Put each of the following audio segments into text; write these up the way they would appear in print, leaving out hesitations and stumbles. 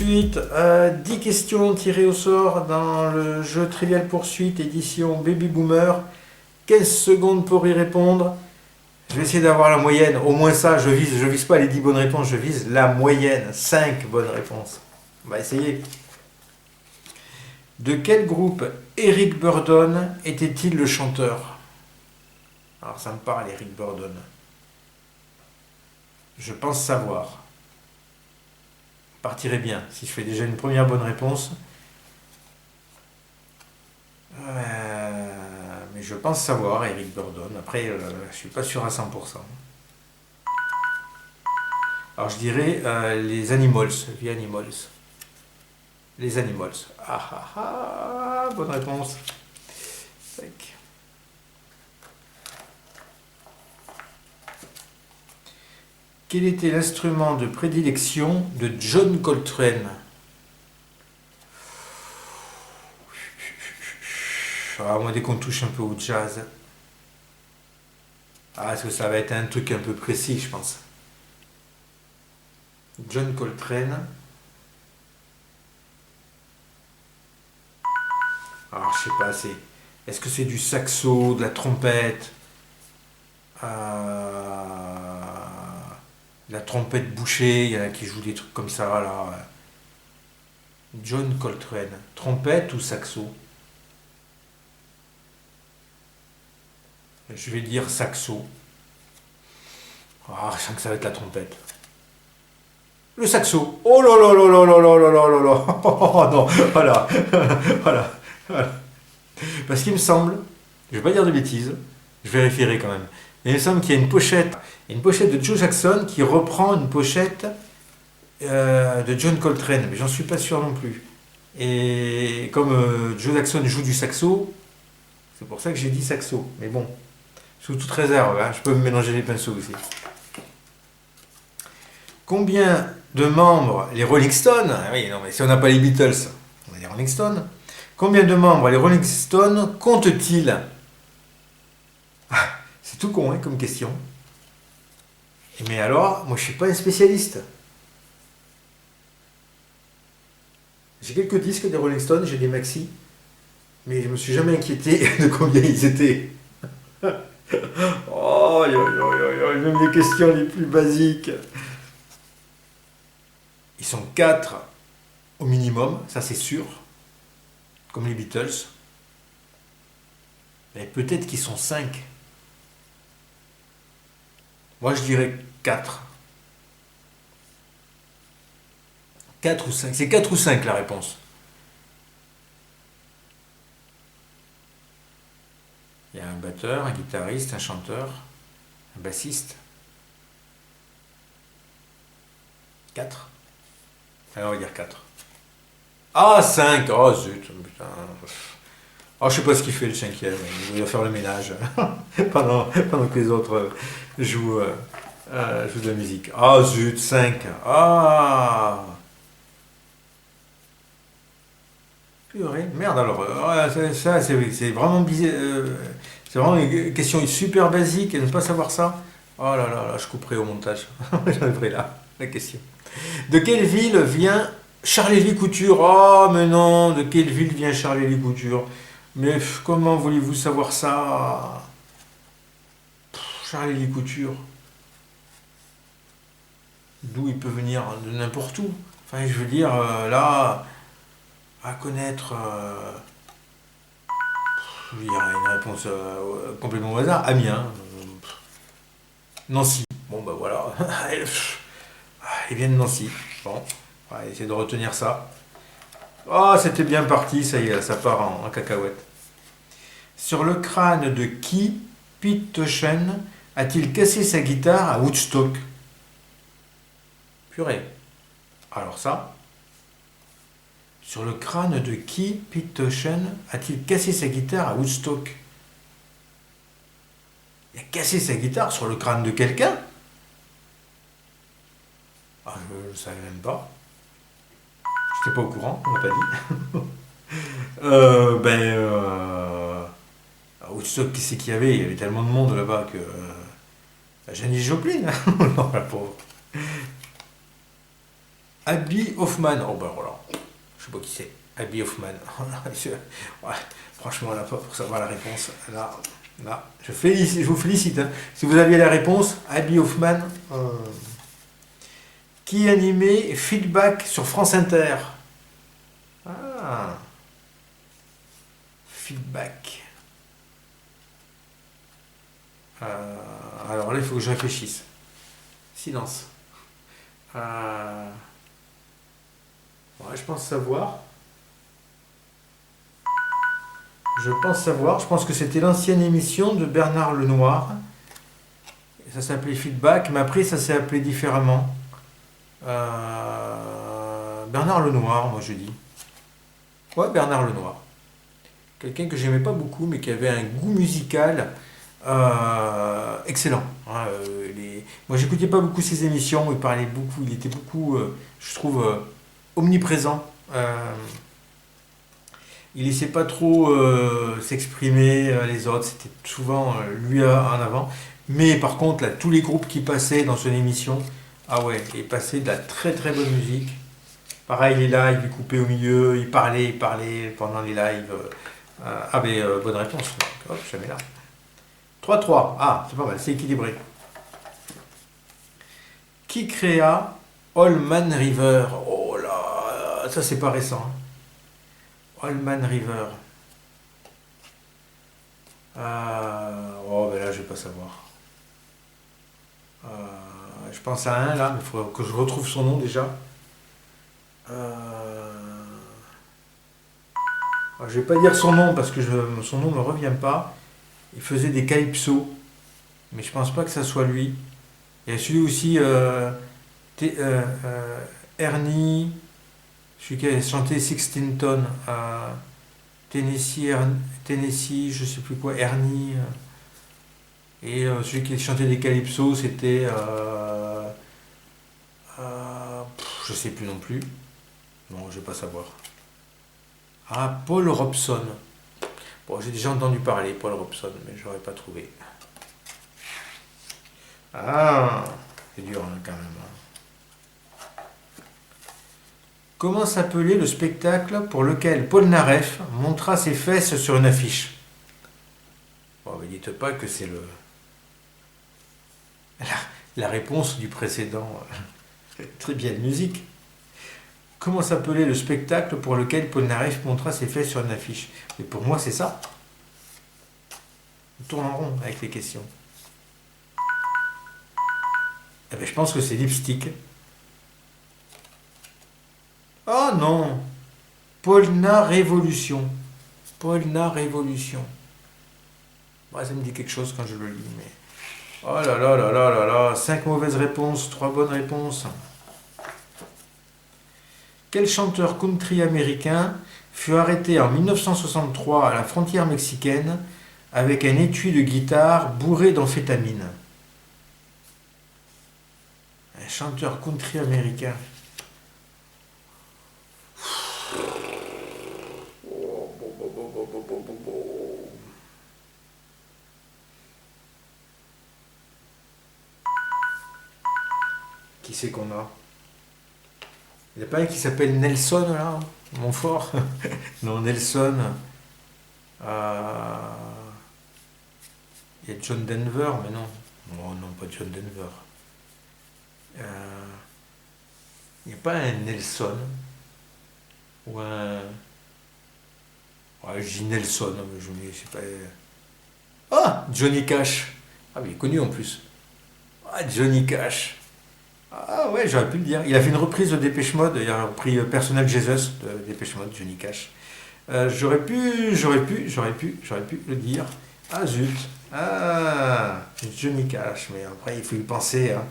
Ensuite, 10 questions tirées au sort dans le jeu Trivial Poursuite, édition Baby Boomer. 15 secondes pour y répondre. Je vais essayer d'avoir la moyenne. Au moins ça, je vise pas les 10 bonnes réponses, je vise la moyenne. 5 bonnes réponses. On va essayer. De quel groupe Eric Burdon était-il le chanteur? Alors ça me parle, Eric Burdon. Je pense savoir. Partirait bien si je fais déjà une première bonne réponse. Mais je pense savoir, Eric Burdon. Après, je suis pas sûr à 100%. Alors je dirais les Animals, The Animals. Les Animals. Ah ah ah, bonne réponse. Tac. Quel était l'instrument de prédilection de John Coltrane? Ah, moi, dès qu'on touche un peu au jazz. Ah, est-ce que ça va être un truc un peu précis, je pense. John Coltrane. Alors, je sais pas, est-ce que c'est du saxo, de la trompette, la trompette bouchée, il y en a qui jouent des trucs comme ça, là. John Coltrane. Trompette ou saxo? Je vais dire saxo. Ah, je sens que ça va être la trompette. Le saxo. Oh là là là là là là là là là là. Oh non, voilà. Voilà. Voilà. Parce qu'il me semble, je vais pas dire de bêtises, je vérifierai quand même. Il me semble qu'il y a une pochette de Joe Jackson qui reprend une pochette de John Coltrane, mais j'en suis pas sûr non plus. Et comme Joe Jackson joue du saxo, c'est pour ça que j'ai dit saxo. Mais bon, sous toute réserve, hein, je peux me mélanger les pinceaux aussi. Combien de membres les Rolling Stones? Ah oui, non, mais si on n'a pas les Beatles, on a les Rolling Stones. Combien de membres les Rolling Stones comptent-ils? C'est tout con, hein, comme question. Mais alors, moi je suis pas un spécialiste. J'ai quelques disques des Rolling Stones, j'ai des maxi, mais je me suis jamais inquiété de combien ils étaient. Oh, même les questions les plus basiques. Ils sont 4 au minimum, ça c'est sûr, comme les Beatles. Mais peut-être qu'ils sont 5. Moi je dirais 4. 4 ou 5. C'est 4 ou 5 la réponse. Il y a un batteur, un guitariste, un chanteur, un bassiste. 4. Alors on va dire 4. Ah, 5. Oh zut, putain. Oh, je sais pas ce qu'il fait le 5e. Il va faire le ménage pendant que les autres jouent de la musique. Ah zut, 5. Ah. Purée, merde alors. Ça, c'est vraiment bizarre. C'est vraiment une question super basique et ne pas savoir ça. Oh là là, là je couperai au montage. J'enlèverai là la question. De quelle ville vient Charles-Élie Couture? Oh, mais non, de quelle ville vient Charles-Élie Couture? Mais comment voulez-vous savoir ça? Charles-Élie Couture. D'où il peut venir? De n'importe où. Enfin, je veux dire, là, à connaître. Il y a une réponse complètement au hasard. Amiens. Nancy. Bon, bah voilà. Il vient de Nancy. Bon, on va essayer de retenir ça. Oh, c'était bien parti, ça y est, ça part en cacahuète. Sur le crâne de qui Pete Townshend a-t-il cassé sa guitare à Woodstock? Purée. Alors ça. Sur le crâne de qui Pete Townshend a-t-il cassé sa guitare à Woodstock? Il a cassé sa guitare sur le crâne de quelqu'un? Ah, je ne savais même pas. J'étais pas au courant, on m'a pas dit. À Woodstock, qui c'est qu'il y avait? Il y avait tellement de monde là-bas que. Janis Joplin. Non, la pauvre. Abby Hoffman. Oh ben voilà, je sais pas qui c'est. Abby Hoffman. Ouais, franchement, là, pas pour savoir la réponse. Là, je vous félicite, hein. Si vous aviez la réponse, Abby Hoffman, qui animait Feedback sur France Inter. Ah, Feedback. Alors là, il faut que je réfléchisse. Silence. Ouais, je pense savoir. Je pense que c'était l'ancienne émission de Bernard Lenoir. Ça s'appelait Feedback, mais après ça s'est appelé différemment. Bernard Lenoir, moi je dis. Ouais, Bernard Lenoir. Quelqu'un que j'aimais pas beaucoup, mais qui avait un goût musical excellent. Hein, moi j'écoutais pas beaucoup ses émissions, il parlait beaucoup, il était beaucoup, je trouve, omniprésent. Il laissait pas trop s'exprimer les autres, c'était souvent lui en avant. Mais par contre, là, tous les groupes qui passaient dans son émission, ah ouais, il passait de la très très bonne musique. Pareil, les lives, il coupait au milieu, il parlait pendant les lives. Bonne réponse. Hop, jamais là. 3-3. Ah, c'est pas mal, c'est équilibré. Qui créa Allman River? Oh là, ça c'est pas récent, hein. Allman River. Oh, ben là, je vais pas savoir. Je pense à un là, mais il faut que je retrouve son nom déjà. Je vais pas dire son nom parce que son nom me revient pas. Il faisait des calypso, mais je pense pas que ça soit lui. Il y a celui aussi, Ernie, celui qui a chanté Sixteen Tonnes, Tennessee, je sais plus quoi, Ernie. Et celui qui chantait des calypso, c'était. Je sais plus non plus. Non, je vais pas savoir. Ah, Paul Robson. Bon, j'ai déjà entendu parler, Paul Robson, mais je n'aurais pas trouvé. Ah, c'est dur hein, quand même. Comment s'appelait le spectacle pour lequel Paul Naref montra ses fesses sur une affiche? Bon, mais dites pas que c'est la réponse du précédent. Très bien de musique. Comment s'appelait le spectacle pour lequel Paul Naref montra ses fesses sur une affiche? Et pour moi, c'est ça. On tourne en rond avec les questions. Eh ben, je pense que c'est Lipstick. Oh non! Polna Révolution. Polna Révolution. Ouais, ça me dit quelque chose quand je le lis, mais. Oh là là là là là là! 5 mauvaises réponses, 3 bonnes réponses. Quel chanteur country américain fut arrêté en 1963 à la frontière mexicaine avec un étui de guitare bourré d'amphétamine? Un chanteur country américain. Qui c'est qu'on a? Il n'y a pas un qui s'appelle Nelson là, Montfort? Non, Nelson. Euh, Il y a John Denver, mais non. Oh non, pas John Denver. Il n'y a pas un Nelson ou un. Ouais, je dis Nelson, mais je sais pas. Ah, Johnny Cash. Ah, mais il est connu en plus. Ah, Johnny Cash. Ah ouais, j'aurais pu le dire. Il a fait une reprise de Dépêche Mode. Il a repris Personal Jesus de Dépêche Mode, Johnny Cash. J'aurais pu le dire. Ah zut. Ah, Johnny Cash, mais après il faut y penser, hein.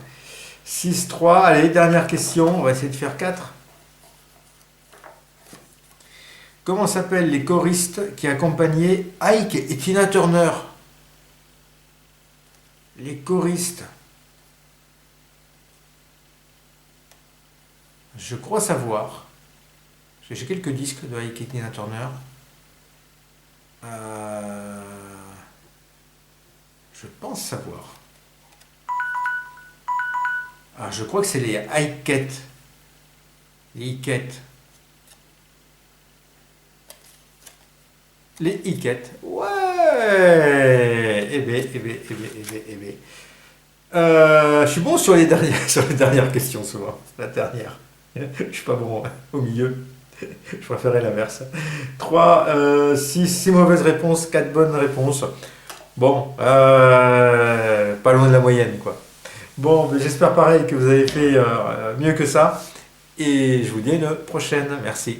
6-3, allez, dernière question, on va essayer de faire 4. Comment s'appellent les choristes qui accompagnaient Ike et Tina Turner? Les choristes. Je crois savoir. J'ai quelques disques de Ike et Tina Turner. Je pense savoir. Ah, je crois que c'est les Ikeettes. Les Iquettes. Les Iquettes. Ouais. Eh bien, eh bien, eh bien, eh bien, eh bien. Je suis bon sur les dernières, sur les dernières questions souvent. La dernière. Je suis pas bon au milieu. Je préférais l'inverse. 3, 6 mauvaises réponses, 4 bonnes réponses. Bon, pas loin de la moyenne, quoi. Bon, ben, j'espère pareil que vous avez fait mieux que ça. Et je vous dis à une prochaine. Merci.